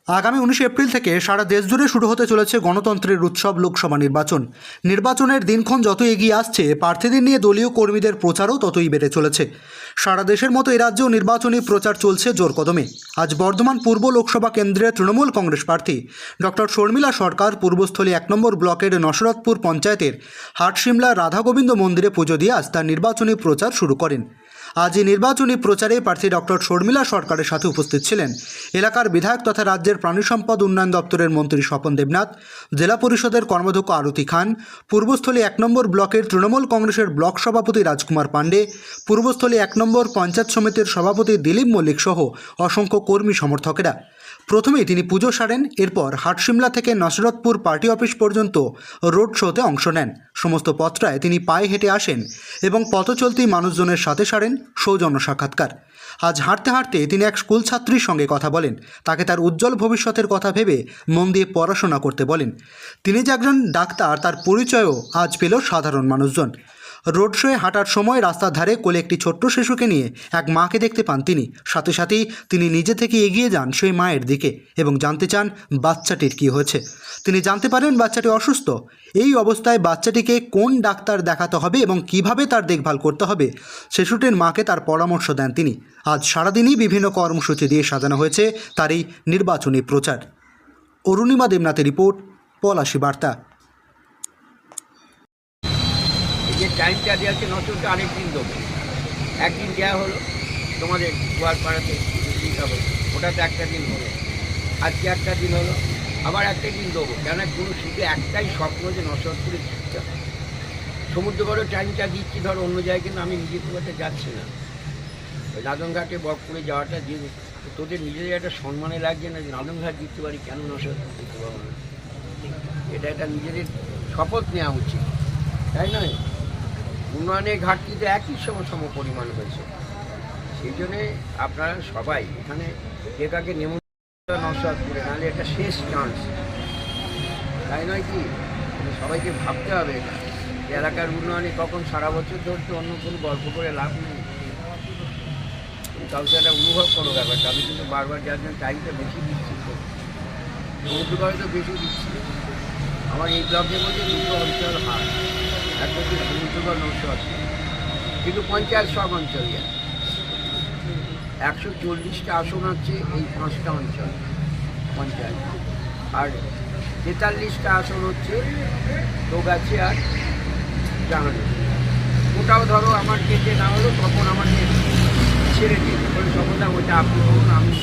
আগামী 19 এপ্রিল থেকে সারা দেশ জুড়ে শুরু হতে চলেছে গণতন্ত্রের উৎসব লোকসভা নির্বাচন। নির্বাচনের দিনক্ষণ যত এগিয়ে আসছে, প্রার্থীদের নিয়ে দলীয় কর্মীদের প্রচারও ততই বেড়ে চলেছে। সারা দেশের মতো এ রাজ্যেও নির্বাচনী প্রচার চলছে জোর কদমে। আজ বর্ধমান পূর্ব লোকসভা কেন্দ্রের তৃণমূল কংগ্রেস প্রার্থী ডক্টর শর্মিলা সরকার পূর্বস্থলী 1 নম্বর ব্লকের নসরতপুর পঞ্চায়েতের হাটশিমলা রাধাগোবিন্দ মন্দিরে পুজো দিয়ে আজ তার নির্বাচনী প্রচার শুরু করেন। আজ এই নির্বাচনী প্রচারে প্রার্থী ডক্টর শর্মিলা সরকারের সাথে উপস্থিত ছিলেন এলাকার বিধায়ক তথা রাজ্যের প্রাণী সম্পদ উন্নয়ন দপ্তরের মন্ত্রী স্বপন দেবনাথ, জেলা পরিষদের কর্মাধ্যক্ষ আরতি খান, পূর্বস্থলী 1 নম্বর ব্লকের তৃণমূল কংগ্রেসের ব্লক সভাপতি রাজকুমার পাণ্ডে, পূর্বস্থলী 1 নম্বর পঞ্চায়েত সমিতির সভাপতি দিলীপ মল্লিক সহ অসংখ্য কর্মী সমর্থকেরা। প্রথমেই তিনি পুজো সারেন, এরপর হাটশিমলা থেকে নসরতপুর পার্টি অফিস পর্যন্ত রোড শোতে অংশ নেন। সমস্ত পথটায় তিনি পায়ে হেঁটে আসেন এবং পথচলতি মানুষজনের সাথে সারেন সৌজন্য সাক্ষাৎকার। আজ হাঁটতে হাঁটতে তিনি এক স্কুল ছাত্রীর সঙ্গে কথা বলেন, তাকে তার উজ্জ্বল ভবিষ্যতের কথা ভেবে মন দিয়ে পড়াশোনা করতে বলেন। তিনি যে একজন ডাক্তার তার পরিচয়ও আজ পেল সাধারণ মানুষজন। রোড শোয়ে হাঁটার সময় রাস্তার ধারে কোলে একটি ছোট্ট শিশুকে নিয়ে এক মাকে দেখতে পান তিনি। সাথে সাথেই তিনি নিজে থেকে এগিয়ে যান সেই মায়ের দিকে এবং জানতে চান বাচ্চাটির কী হয়েছে। তিনি জানতে পারেন বাচ্চাটি অসুস্থ। এই অবস্থায় বাচ্চাটিকে কোন ডাক্তার দেখাতে হবে এবং কিভাবে তার দেখভাল করতে হবে শিশুটির মাকে তার পরামর্শ দেন তিনি। আজ সারাদিনই বিভিন্ন কর্মসূচি দিয়ে সাজানো হয়েছে তার এই নির্বাচনী প্রচার। অরুণিমা দেবনাথের রিপোর্ট, পলাশী বার্তা। যে টাইমটা দেওয়া হচ্ছে নজরটা আরেকদিন দেবো, একদিন দেওয়া হলো তোমাদের গোয়ালপাড়াতে দিতে হবে, ওটাতে একটা দিন হলো, আজকে একটা দিন হলো, আবার একটা দিন দেবো। কেন কোনো শুধু একটাই স্বপ্ন যে নসরতপুরে জিততে হবে। সমুদ্রগড়ের টাইমটা দিচ্ছি, ধরো অন্য জায়গায়, কিন্তু আমি নিজে খুব একটা যাচ্ছি না। ওই নাদনঘাটে বকপুরে যাওয়াটা যে তোদের নিজেদের একটা সম্মানে লাগছে না যে নাদনঘাট জিততে পারি, কেন নসরতপুর জিততে পারবো না। এটা একটা নিজেদের শপথ নেওয়া উচিত, তাই নয়? উন্নয়নের ঘাটতিতে একই সম পরিমাণ হয়েছে। সেই জন্যে আপনারা সবাই এখানে যে কাকে নেমন্তন্ন নস্বাদ করে, নাহলে এটা শেষ চান্স, তাই নয় কি? সবাইকে ভাবতে হবে এটা এলাকার উন্নয়নে কখন সারা বছর ধরতে অন্য কোনো গল্প করে লাভ নেই। কাউকে একটা অনুভব করো ব্যাপারটা। আমি কিন্তু বারবার যার জন্য টাইমটা বেশি দিচ্ছি, সমুদ্রগড়ে তো বেশি দিচ্ছি। আমার এই ব্লকের মধ্যে দুটো অঞ্চল হাট, একটা হচ্ছে সমুদ্রগড় নস্বাদ, কিন্তু পঞ্চায়েত সব অঞ্চল যায়। 140টা আসন আছে এই 5টা অঞ্চল পঞ্চায়েত, আর 43টা আসন হচ্ছে দোগাছি আর জাহানো। ওটাও ধরো আমার কেটে না হলো, তখন আমাকে ছেড়ে দিয়ে বলে তখন ওইটা আপনি বলুন, আমি